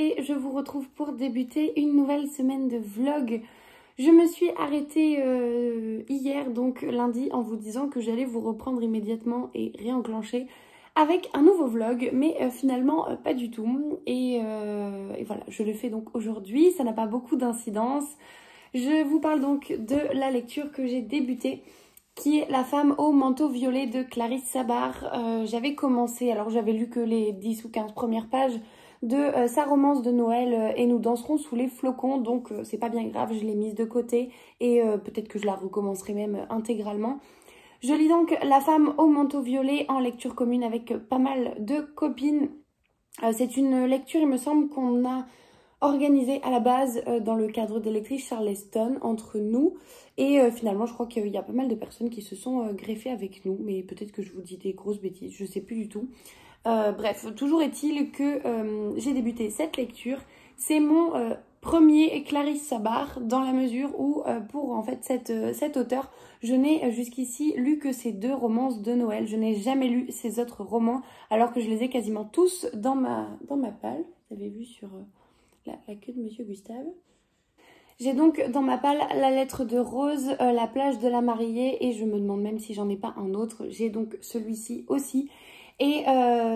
et je vous retrouve pour débuter une nouvelle semaine de vlog. Je me suis arrêtée hier, donc lundi, en vous disant que j'allais vous reprendre immédiatement et réenclencher avec un nouveau vlog, mais finalement pas du tout. Et voilà, je le fais donc aujourd'hui, ça n'a pas beaucoup d'incidence. Je vous parle donc de la lecture que j'ai débutée, qui est La femme au manteau violet de Clarisse Sabart. J'avais commencé, alors j'avais lu que les 10 ou 15 premières pages de sa romance de Noël et nous danserons sous les flocons, donc c'est pas bien grave, je l'ai mise de côté et peut-être que je la recommencerai même intégralement. Je lis donc La femme au manteau violet en lecture commune avec pas mal de copines. C'est une lecture, il me semble, qu'on a organisée à la base dans le cadre des lectrices Charleston entre nous. Et finalement, je crois qu'il y a pas mal de personnes qui se sont greffées avec nous. Mais peut-être que je vous dis des grosses bêtises, je sais plus du tout. Bref, toujours est-il que j'ai débuté cette lecture. C'est mon premier Clarisse Sabart dans la mesure où pour en fait cet auteur, je n'ai jusqu'ici lu que ces 2 romances de Noël. Je n'ai jamais lu ces autres romans alors que je les ai quasiment tous dans ma palle. Vous avez vu sur la queue de Monsieur Gustave. J'ai donc dans ma palle La lettre de Rose, La plage de la mariée et je me demande même si j'en ai pas un autre. J'ai donc celui-ci aussi. Et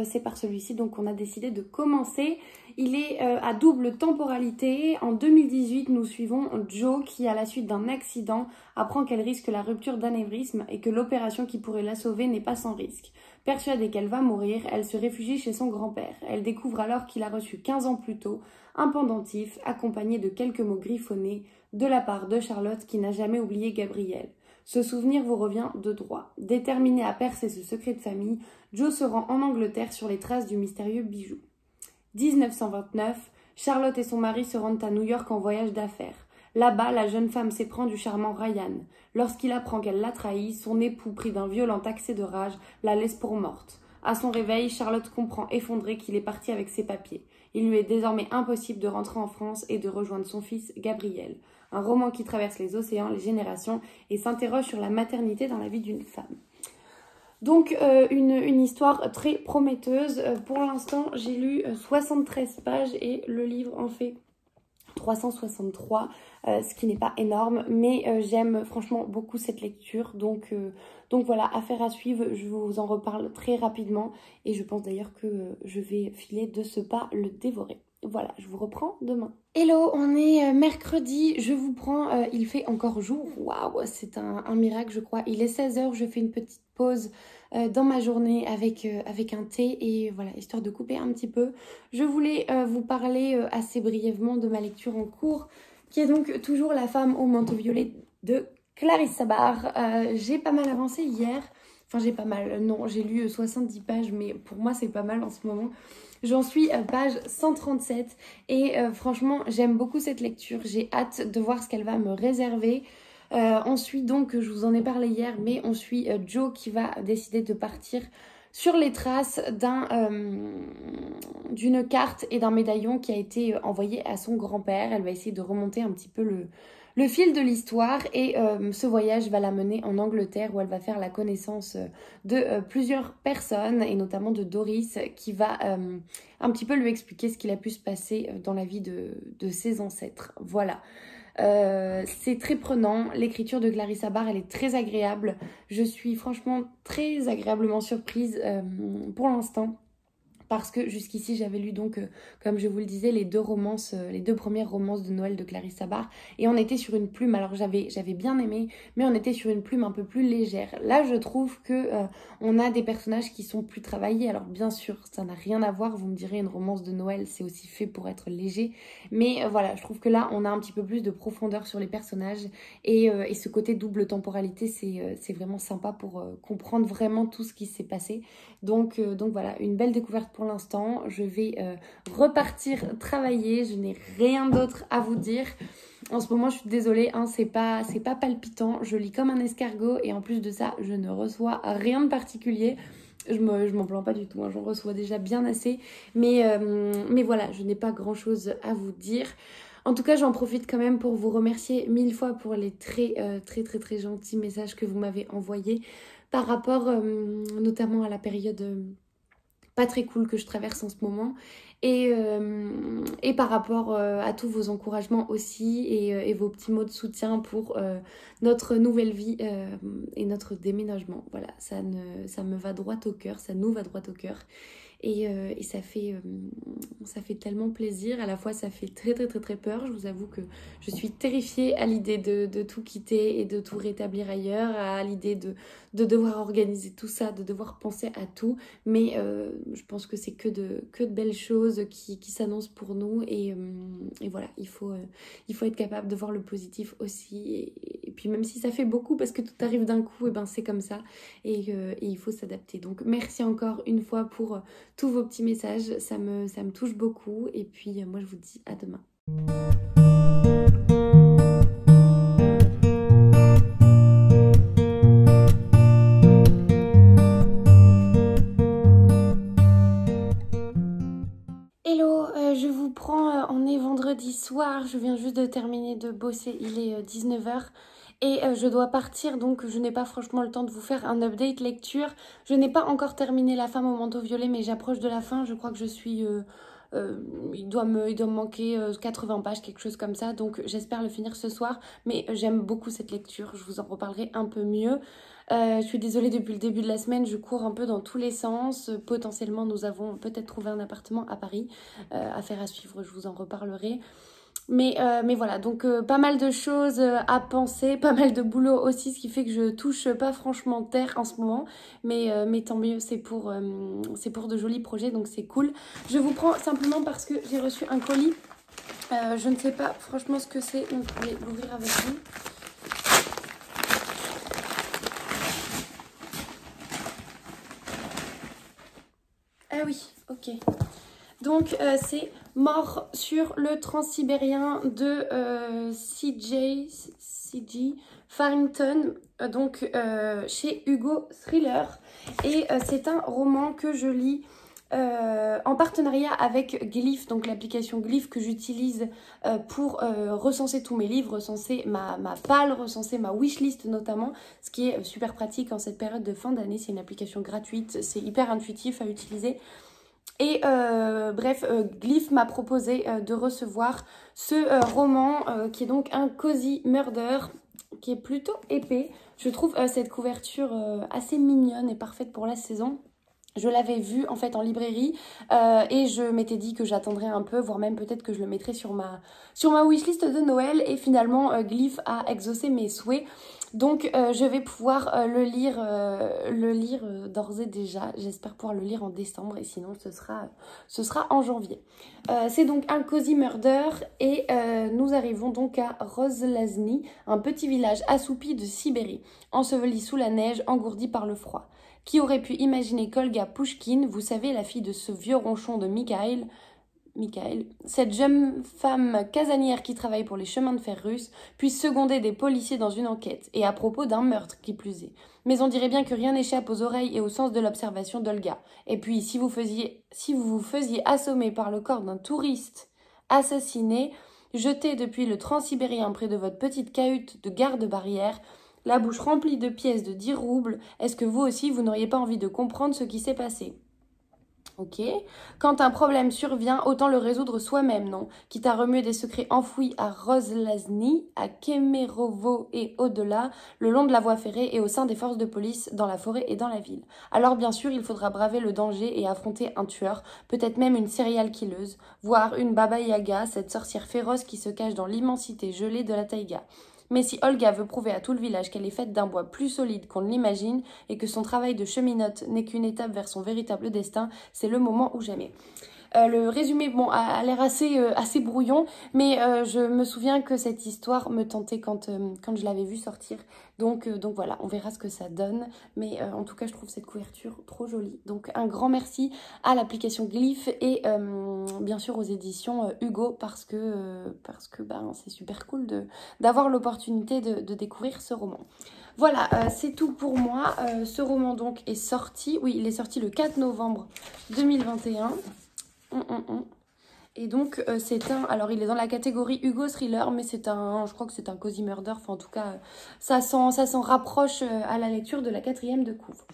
c'est par celui-ci donc qu'on a décidé de commencer. Il est à double temporalité. En 2018, nous suivons Jo qui, à la suite d'un accident, apprend qu'elle risque la rupture d'anévrisme et que l'opération qui pourrait la sauver n'est pas sans risque. Persuadée qu'elle va mourir, elle se réfugie chez son grand-père. Elle découvre alors qu'il a reçu 15 ans plus tôt un pendentif accompagné de quelques mots griffonnés de la part de Charlotte qui n'a jamais oublié Gabriel. Ce souvenir vous revient de droit. Déterminée à percer ce secret de famille, Jo se rend en Angleterre sur les traces du mystérieux bijou. 1929, Charlotte et son mari se rendent à New York en voyage d'affaires. Là-bas, la jeune femme s'éprend du charmant Ryan. Lorsqu'il apprend qu'elle l'a trahi, son époux, pris d'un violent accès de rage, la laisse pour morte. À son réveil, Charlotte comprend effondrée qu'il est parti avec ses papiers. Il lui est désormais impossible de rentrer en France et de rejoindre son fils Gabriel. Un roman qui traverse les océans, les générations et s'interroge sur la maternité dans la vie d'une femme. Donc une histoire très prometteuse. Pour l'instant, j'ai lu 73 pages et le livre en fait 363, ce qui n'est pas énorme, mais j'aime franchement beaucoup cette lecture. Donc voilà, affaire à suivre, je vous en reparle très rapidement et je pense d'ailleurs que je vais filer de ce pas le dévorer. Voilà, je vous reprends demain. Hello, on est mercredi, je vous prends, il fait encore jour, waouh, c'est un miracle je crois. Il est 16 h, je fais une petite pause dans ma journée avec un thé et voilà, histoire de couper un petit peu. Je voulais vous parler assez brièvement de ma lecture en cours, qui est donc toujours La femme au manteau violet de Clarisse Sabart. J'ai pas mal avancé hier, enfin j'ai pas mal, non, j'ai lu 70 pages, mais pour moi c'est pas mal en ce moment. J'en suis à page 137 et franchement j'aime beaucoup cette lecture, j'ai hâte de voir ce qu'elle va me réserver. On suit donc, je vous en ai parlé hier, mais on suit Jo qui va décider de partir sur les traces d'une carte et d'un médaillon qui a été envoyé à son grand-père. Elle va essayer de remonter un petit peu le fil de l'histoire et ce voyage va la mener en Angleterre où elle va faire la connaissance de plusieurs personnes et notamment de Doris qui va un petit peu lui expliquer ce qu'il a pu se passer dans la vie de ses ancêtres. Voilà. C'est très prenant, l'écriture de Clarisse Sabart elle est très agréable, je suis franchement très agréablement surprise pour l'instant. Parce que jusqu'ici j'avais lu donc, comme je vous le disais, les 2 premières romances de Noël de Clarisse Sabart. Et on était sur une plume, alors j'avais bien aimé, mais on était sur une plume un peu plus légère. Là je trouve que on a des personnages qui sont plus travaillés. Alors bien sûr, ça n'a rien à voir, vous me direz, une romance de Noël c'est aussi fait pour être léger. Mais voilà, je trouve que là on a un petit peu plus de profondeur sur les personnages. Et ce côté double temporalité, c'est vraiment sympa pour comprendre vraiment tout ce qui s'est passé. Donc voilà, une belle découverte pour l'instant. Je vais repartir travailler, je n'ai rien d'autre à vous dire. En ce moment je suis désolée, hein, c'est pas palpitant, je lis comme un escargot et en plus de ça je ne reçois rien de particulier. Je m'en plains pas du tout, hein, j'en reçois déjà bien assez, mais voilà, je n'ai pas grand chose à vous dire. En tout cas, j'en profite quand même pour vous remercier 1000 fois pour les très gentils messages que vous m'avez envoyés par rapport notamment à la période pas très cool que je traverse en ce moment. Et par rapport à tous vos encouragements aussi et vos petits mots de soutien pour notre nouvelle vie et notre déménagement. Voilà, ça me va droit au cœur, ça nous va droit au cœur. Et ça fait tellement plaisir. À la fois, ça fait très très très très peur. Je vous avoue que je suis terrifiée à l'idée de tout quitter et de tout rétablir ailleurs, à l'idée de devoir organiser tout ça, de devoir penser à tout. Mais je pense que c'est que de belles choses qui s'annoncent pour nous. Et voilà, il faut être capable de voir le positif aussi. Et puis même si ça fait beaucoup parce que tout arrive d'un coup, et ben c'est comme ça. Et il faut s'adapter. Donc merci encore une fois pour tous vos petits messages, ça me touche beaucoup. Et puis moi je vous dis à demain. Hello, je vous prends, on est vendredi soir, je viens juste de terminer de bosser, il est 19h. Et je dois partir, donc je n'ai pas franchement le temps de vous faire un update lecture. Je n'ai pas encore terminé La femme au manteau violet, mais j'approche de la fin. Je crois que je suis... il doit me manquer 80 pages, quelque chose comme ça. Donc j'espère le finir ce soir. Mais j'aime beaucoup cette lecture, je vous en reparlerai un peu mieux. Je suis désolée, depuis le début de la semaine, je cours un peu dans tous les sens. Potentiellement, nous avons peut-être trouvé un appartement à Paris. Affaire à suivre, je vous en reparlerai. Mais voilà, donc pas mal de choses à penser, pas mal de boulot aussi, ce qui fait que je touche pas franchement terre en ce moment. Mais tant mieux, c'est pour de jolis projets, donc c'est cool. Je vous prends simplement parce que j'ai reçu un colis. Je ne sais pas franchement ce que c'est, donc je vais l'ouvrir avec vous. Ah oui, ok. Donc c'est Mort sur le transsibérien de C.J. Farrington, donc chez Hugo Thriller. Et c'est un roman que je lis en partenariat avec Glyph, donc l'application Glyph que j'utilise pour recenser tous mes livres, recenser ma palle, recenser ma wishlist notamment, ce qui est super pratique en cette période de fin d'année. C'est une application gratuite, c'est hyper intuitif à utiliser. Et bref, Glyph m'a proposé de recevoir ce roman qui est donc un cozy murder qui est plutôt épais. Je trouve cette couverture assez mignonne et parfaite pour la saison. Je l'avais vu en fait en librairie et je m'étais dit que j'attendrais un peu, voire même peut-être que je le mettrais sur ma wishlist de Noël. Et finalement, Glyph a exaucé mes souhaits. Donc je vais pouvoir le lire d'ores et déjà. J'espère pouvoir le lire en décembre et sinon ce sera en janvier. C'est donc un cozy murder et nous arrivons donc à Rozlazny, un petit village assoupi de Sibérie, enseveli sous la neige, engourdi par le froid. Qui aurait pu imaginer qu'Olga Pouchkine, vous savez, la fille de ce vieux ronchon de Mikhail, cette jeune femme casanière qui travaille pour les chemins de fer russes, puisse seconder des policiers dans une enquête, et à propos d'un meurtre qui plus est. Mais on dirait bien que rien n'échappe aux oreilles et au sens de l'observation d'Olga. Et puis, si vous vous faisiez assommer par le corps d'un touriste assassiné, jeté depuis le transsibérien près de votre petite cahute de garde-barrière, la bouche remplie de pièces de 10 roubles, est-ce que vous aussi, vous n'auriez pas envie de comprendre ce qui s'est passé ? Ok. Quand un problème survient, autant le résoudre soi-même, non ? Quitte à remuer des secrets enfouis à Rozlazny, à Kemerovo et au-delà, le long de la voie ferrée et au sein des forces de police, dans la forêt et dans la ville. Alors bien sûr, il faudra braver le danger et affronter un tueur, peut-être même une serial killeuse, voire une Baba Yaga, cette sorcière féroce qui se cache dans l'immensité gelée de la taïga. Mais si Olga veut prouver à tout le village qu'elle est faite d'un bois plus solide qu'on ne l'imagine et que son travail de cheminote n'est qu'une étape vers son véritable destin, c'est le moment ou jamais. Le résumé a l'air assez brouillon, mais je me souviens que cette histoire me tentait quand je l'avais vue sortir. Donc voilà, on verra ce que ça donne. Mais en tout cas, je trouve cette couverture trop jolie. Donc un grand merci à l'application Glyph et bien sûr aux éditions Hugo parce que c'est super cool d'avoir l'opportunité de découvrir ce roman. Voilà, c'est tout pour moi. Ce roman donc est sorti. Oui, il est sorti le 4 novembre 2021. Et donc alors il est dans la catégorie Hugo Thriller, mais je crois que c'est un cozy murder, enfin en tout cas ça s'en rapproche à la lecture de la 4e de couve.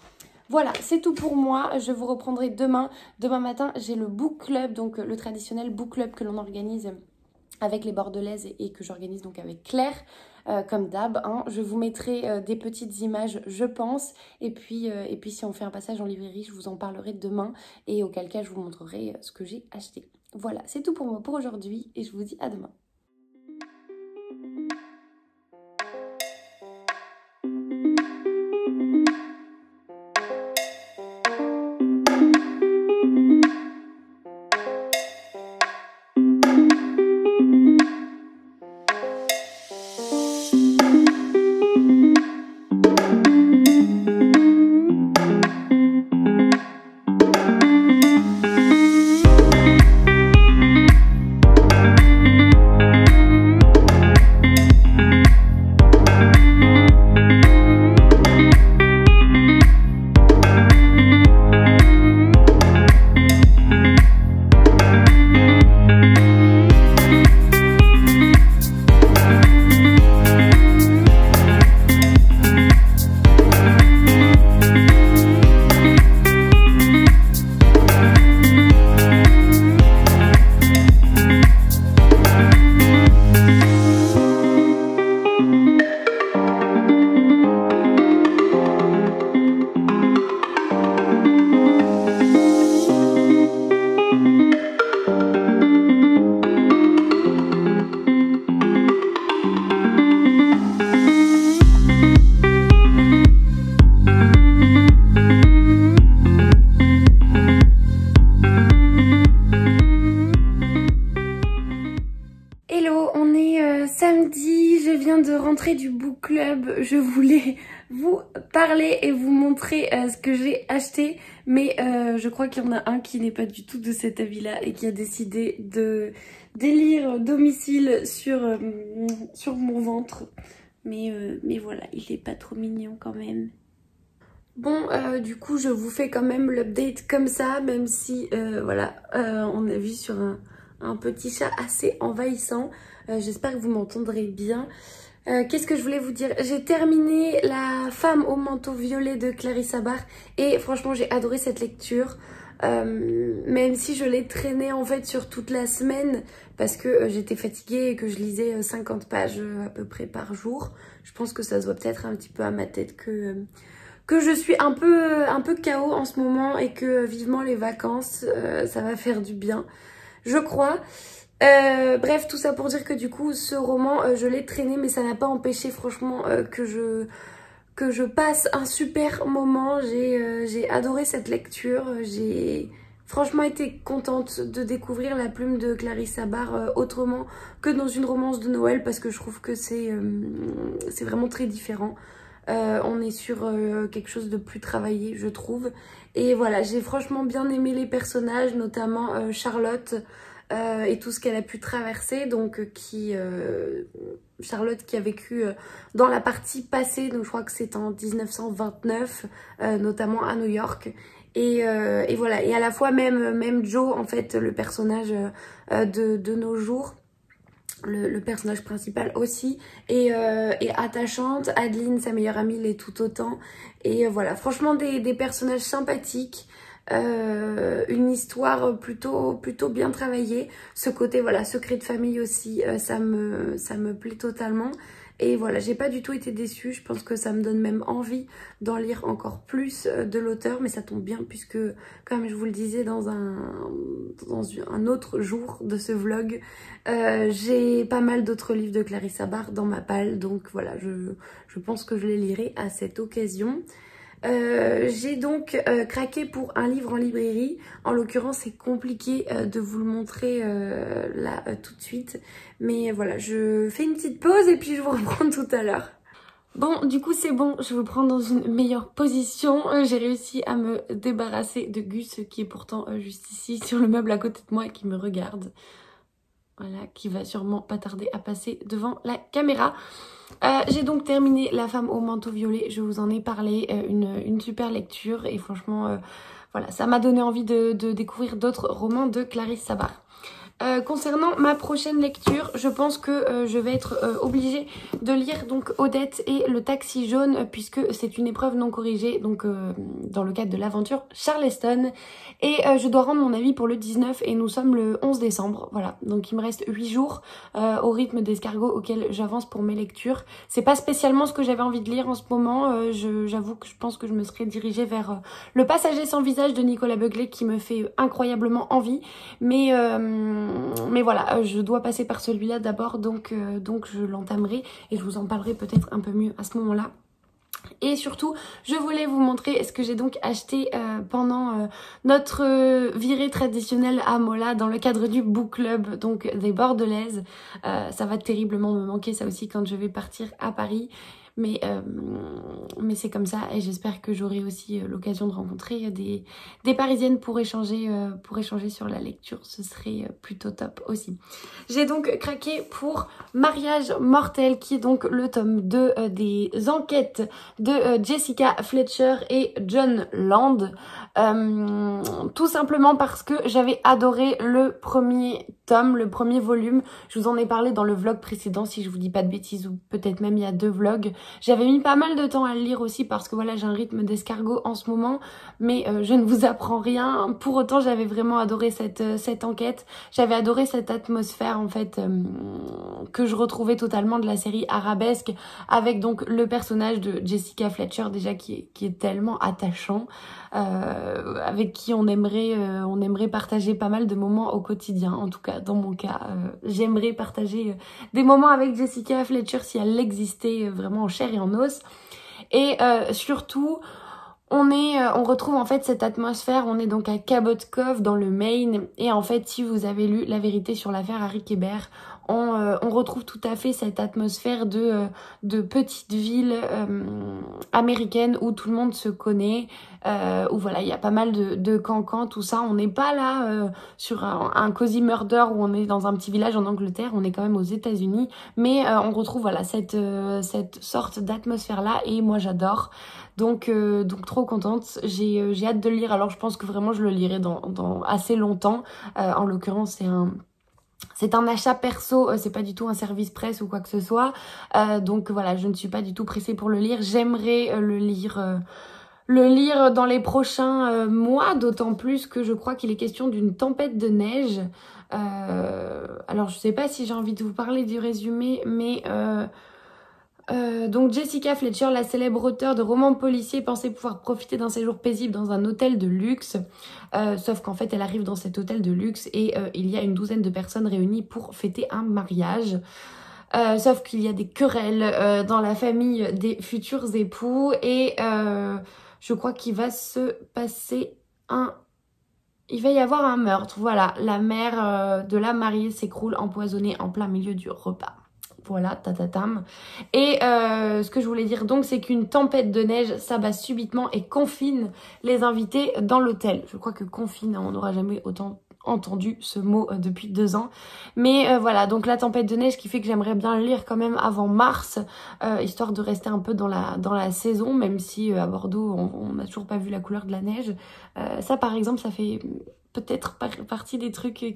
Voilà, c'est tout pour moi. Je vous reprendrai demain. Demain matin, j'ai le book club, donc le traditionnel book club que l'on organise avec les Bordelaises et que j'organise donc avec Claire, comme d'hab. Hein. Je vous mettrai des petites images, je pense. Et puis si on fait un passage en librairie, je vous en parlerai demain. Et auquel cas, je vous montrerai ce que j'ai acheté. Voilà, c'est tout pour moi pour aujourd'hui et je vous dis à demain. Samedi, je viens de rentrer du book club. Je voulais vous parler et vous montrer ce que j'ai acheté. Mais je crois qu'il y en a un qui n'est pas du tout de cet avis-là et qui a décidé de délire domicile sur mon ventre. Mais voilà, il est pas trop mignon quand même. Bon, du coup, je vous fais quand même l'update comme ça, même si, voilà, on a vu sur un petit chat assez envahissant. J'espère que vous m'entendrez bien. Qu'est-ce que je voulais vous dire? J'ai terminé La femme au manteau violet de Clarissa Bach et franchement, j'ai adoré cette lecture. Même si je l'ai traînée en fait sur toute la semaine parce que j'étais fatiguée et que je lisais 50 pages à peu près par jour. Je pense que ça se voit peut-être un petit peu à ma tête que je suis un peu KO en ce moment et que vivement les vacances, ça va faire du bien, je crois. Bref, tout ça pour dire que du coup, ce roman, je l'ai traîné, mais ça n'a pas empêché franchement que je passe un super moment. J'ai adoré cette lecture, j'ai franchement été contente de découvrir la plume de Clarissa Bach autrement que dans une romance de Noël parce que je trouve que c'est vraiment très différent. On est sur quelque chose de plus travaillé, je trouve. Et voilà, j'ai franchement bien aimé les personnages, notamment Charlotte et tout ce qu'elle a pu traverser. Donc, Charlotte qui a vécu dans la partie passée, donc je crois que c'est en 1929, notamment à New York. Et voilà, et à la fois même Joe, en fait, le personnage de nos jours. Le personnage principal aussi est attachante. Adeline, sa meilleure amie, l'est tout autant. Et voilà, franchement des personnages sympathiques. Une histoire plutôt bien travaillée. Ce côté voilà secret de famille aussi, ça me plaît totalement. Et voilà, j'ai pas du tout été déçue. Je pense que ça me donne même envie d'en lire encore plus de l'auteur. Mais ça tombe bien puisque, comme je vous le disais dans un autre jour de ce vlog, j'ai pas mal d'autres livres de Clarissa Bach dans ma palle. Donc voilà, je pense que je les lirai à cette occasion. J'ai donc craqué pour un livre en librairie. En l'occurrence, c'est compliqué de vous le montrer là tout de suite. Mais voilà, je fais une petite pause et puis je vous reprends tout à l'heure. Bon, du coup c'est bon, je vous prends dans une meilleure position. J'ai réussi à me débarrasser de Gus qui est pourtant juste ici sur le meuble à côté de moi et qui me regarde. Voilà, qui va sûrement pas tarder à passer devant la caméra. J'ai donc terminé La femme au manteau violet, je vous en ai parlé, une super lecture et franchement, voilà, ça m'a donné envie de découvrir d'autres romans de Clarissa Bach. Concernant ma prochaine lecture, je pense que je vais être obligée de lire donc Odette et le taxi jaune puisque c'est une épreuve non corrigée donc dans le cadre de l'aventure Charleston et je dois rendre mon avis pour le 19 et nous sommes le 11 décembre, voilà, donc il me reste 8 jours au rythme d'escargot auquel j'avance pour mes lectures. C'est pas spécialement ce que j'avais envie de lire en ce moment, j'avoue que je pense que je me serais dirigée vers Le Passager sans visage de Nicolas Beuglet qui me fait incroyablement envie, mais voilà, je dois passer par celui-là d'abord, donc je l'entamerai et je vous en parlerai peut-être un peu mieux à ce moment-là. Et surtout, je voulais vous montrer ce que j'ai donc acheté pendant notre virée traditionnelle à Mola dans le cadre du book club, donc des Bordelaises. Ça va terriblement me manquer ça aussi quand je vais partir à Paris. Mais c'est comme ça et j'espère que j'aurai aussi l'occasion de rencontrer des Parisiennes pour échanger sur la lecture. Ce serait plutôt top aussi. J'ai donc craqué pour Mariage mortel qui est donc le tome 2 des enquêtes de Jessica Fletcher et John Land. Tout simplement parce que j'avais adoré le premier tome, le premier volume. Je vous en ai parlé dans le vlog précédent si je vous dis pas de bêtises ou peut-être même il y a 2 vlogs. J'avais mis pas mal de temps à le lire aussi parce que voilà j'ai un rythme d'escargot en ce moment mais je ne vous apprends rien. Pour autant j'avais vraiment adoré cette enquête. J'avais adoré cette atmosphère en fait que je retrouvais totalement de la série Arabesque avec donc le personnage de Jessica Fletcher déjà qui est tellement attachant. Avec qui on aimerait partager pas mal de moments au quotidien. En tout cas, dans mon cas, j'aimerais partager des moments avec Jessica Fletcher si elle existait vraiment en chair et en os. Et surtout, on retrouve en fait cette atmosphère, on est donc à Cabot Cove dans le Maine. Et en fait, si vous avez lu La vérité sur l'affaire Harry Kéber, on retrouve tout à fait cette atmosphère de petite ville américaine où tout le monde se connaît, où voilà, il y a pas mal de cancans, tout ça. On n'est pas là sur un cozy murder où on est dans un petit village en Angleterre, on est quand même aux États-Unis, mais on retrouve voilà cette sorte d'atmosphère là et moi j'adore. Donc trop contente, j'ai hâte de le lire. Alors je pense que vraiment je le lirai dans assez longtemps. En l'occurrence c'est un achat perso, c'est pas du tout un service presse ou quoi que ce soit. Donc voilà, je ne suis pas du tout pressée pour le lire. J'aimerais le lire dans les prochains mois, d'autant plus que je crois qu'il est question d'une tempête de neige. Alors je sais pas si j'ai envie de vous parler du résumé, mais donc Jessica Fletcher, la célèbre auteure de romans policiers, pensait pouvoir profiter d'un séjour paisible dans un hôtel de luxe. Sauf qu'en fait, elle arrive dans cet hôtel de luxe et il y a une douzaine de personnes réunies pour fêter un mariage. Sauf qu'il y a des querelles dans la famille des futurs époux et je crois qu'il va se passer il va y avoir un meurtre. Voilà, la mère de la mariée s'écroule empoisonnée en plein milieu du repas. Voilà, tatatam. Et ce que je voulais dire donc, c'est qu'une tempête de neige s'abat subitement et confine les invités dans l'hôtel. Je crois que confine, on n'aura jamais autant entendu ce mot depuis 2 ans. Mais voilà, donc la tempête de neige qui fait que j'aimerais bien le lire quand même avant mars, histoire de rester un peu dans la saison, même si à Bordeaux, on n'a toujours pas vu la couleur de la neige. Ça, par exemple, ça fait peut-être partie des trucs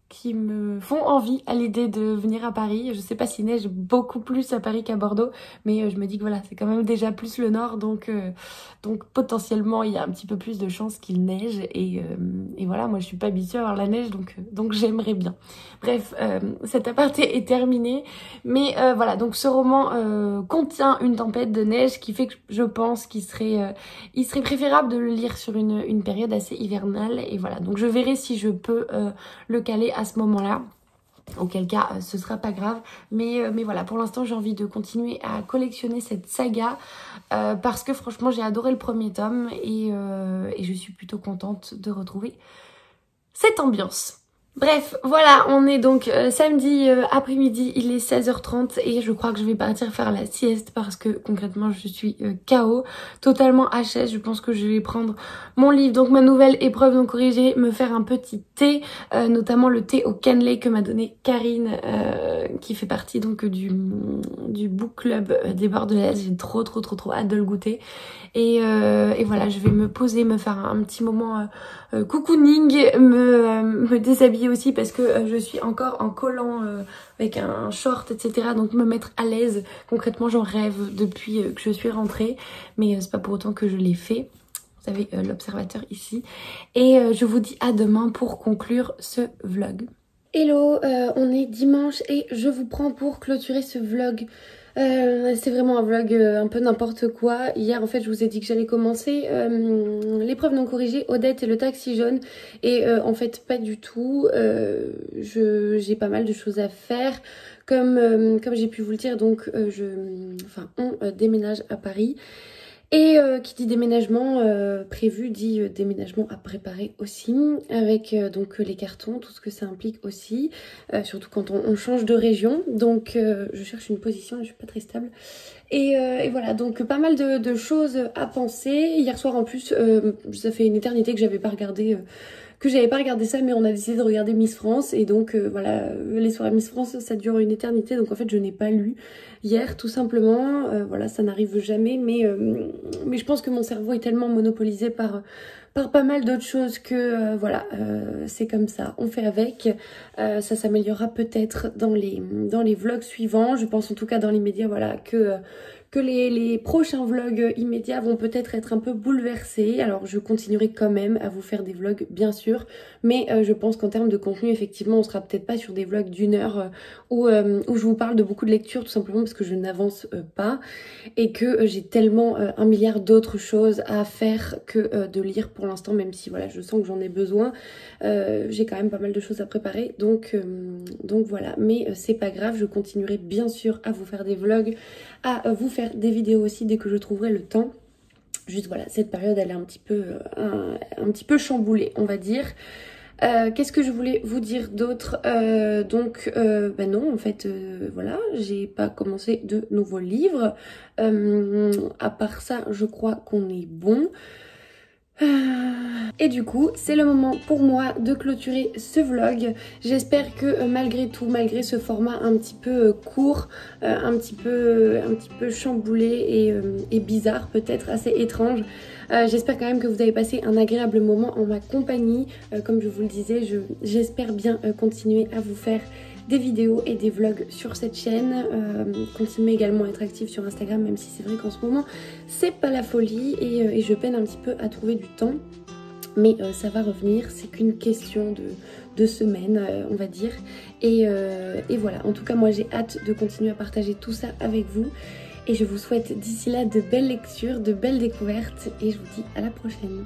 qui me font envie à l'idée de venir à Paris. Je sais pas s'il neige beaucoup plus à Paris qu'à Bordeaux, mais je me dis que voilà, c'est quand même déjà plus le nord, donc potentiellement il y a un petit peu plus de chances qu'il neige et voilà, moi je suis pas habituée à avoir la neige, donc j'aimerais bien. Bref, cet aparté est terminé, mais voilà, donc ce roman contient une tempête de neige qui fait que je pense qu'il serait préférable de le lire sur une période assez hivernale et voilà, donc je verrai si je peux le caler à ce moment-là. Auquel cas ce sera pas grave, mais voilà, pour l'instant j'ai envie de continuer à collectionner cette saga parce que franchement j'ai adoré le premier tome et je suis plutôt contente de retrouver cette ambiance. Bref, voilà, on est donc samedi après-midi, il est 16h30 et je crois que je vais partir faire la sieste parce que concrètement je suis KO, totalement HS. Je pense que je vais prendre mon livre, donc ma nouvelle épreuve non corrigée, me faire un petit thé, notamment le thé au cannelé que m'a donné Karine, qui fait partie donc du book club des Bordelaises. J'ai trop hâte de le goûter et voilà, je vais me poser, me faire un petit moment cocooning, me déshabiller m'habiller aussi parce que je suis encore en collant avec un short, etc. Donc me mettre à l'aise, concrètement j'en rêve depuis que je suis rentrée. Mais c'est pas pour autant que je l'ai fait. Vous avez l'observateur ici. Et je vous dis à demain pour conclure ce vlog. Hello, on est dimanche et je vous prends pour clôturer ce vlog. C'est vraiment un vlog un peu n'importe quoi. Hier en fait je vous ai dit que j'allais commencer l'épreuve non corrigée, Odette et le taxi jaune. Et en fait pas du tout. J'ai pas mal de choses à faire. Comme j'ai pu vous le dire, donc on déménage à Paris. Et qui dit déménagement prévu dit déménagement à préparer aussi, avec donc les cartons, tout ce que ça implique aussi, surtout quand on change de région. Donc je cherche une position, je suis pas très stable. Et voilà, donc pas mal de choses à penser. Hier soir en plus, ça fait une éternité que j'avais pas regardé... ça, mais on a décidé de regarder Miss France. Et donc voilà, les soirées Miss France ça dure une éternité, donc en fait je n'ai pas lu hier tout simplement. Voilà, ça n'arrive jamais, mais je pense que mon cerveau est tellement monopolisé par pas mal d'autres choses que voilà, c'est comme ça, on fait avec. Ça s'améliorera peut-être dans les vlogs suivants. Je pense en tout cas dans l'immédiat, voilà, que les prochains vlogs immédiats vont peut-être être un peu bouleversés. Alors je continuerai quand même à vous faire des vlogs bien sûr, mais je pense qu'en termes de contenu effectivement on sera peut-être pas sur des vlogs d'1 heure où je vous parle de beaucoup de lectures, tout simplement parce que je n'avance pas et que j'ai tellement 1 milliard d'autres choses à faire que de lire pour l'instant, même si voilà je sens que j'en ai besoin. J'ai quand même pas mal de choses à préparer, donc voilà, mais c'est pas grave, je continuerai bien sûr à vous faire des vlogs, à vous faire des vidéos aussi dès que je trouverai le temps. Juste voilà, cette période elle est un petit peu chamboulée, on va dire. Qu'est-ce que je voulais vous dire d'autre? Non, en fait, voilà, j'ai pas commencé de nouveaux livres. À part ça, je crois qu'on est bon. Et du coup, c'est le moment pour moi de clôturer ce vlog. J'espère que malgré tout, malgré ce format un petit peu court, un petit peu chamboulé et bizarre, peut-être assez étrange, j'espère quand même que vous avez passé un agréable moment en ma compagnie. Comme je vous le disais, j'espère bien continuer à vous faire des vidéos et des vlogs sur cette chaîne, continuer également à être active sur Instagram, même si c'est vrai qu'en ce moment c'est pas la folie et je peine un petit peu à trouver du temps, mais ça va revenir, c'est qu'une question de semaines, on va dire, et voilà, en tout cas moi j'ai hâte de continuer à partager tout ça avec vous et je vous souhaite d'ici là de belles lectures, de belles découvertes et je vous dis à la prochaine.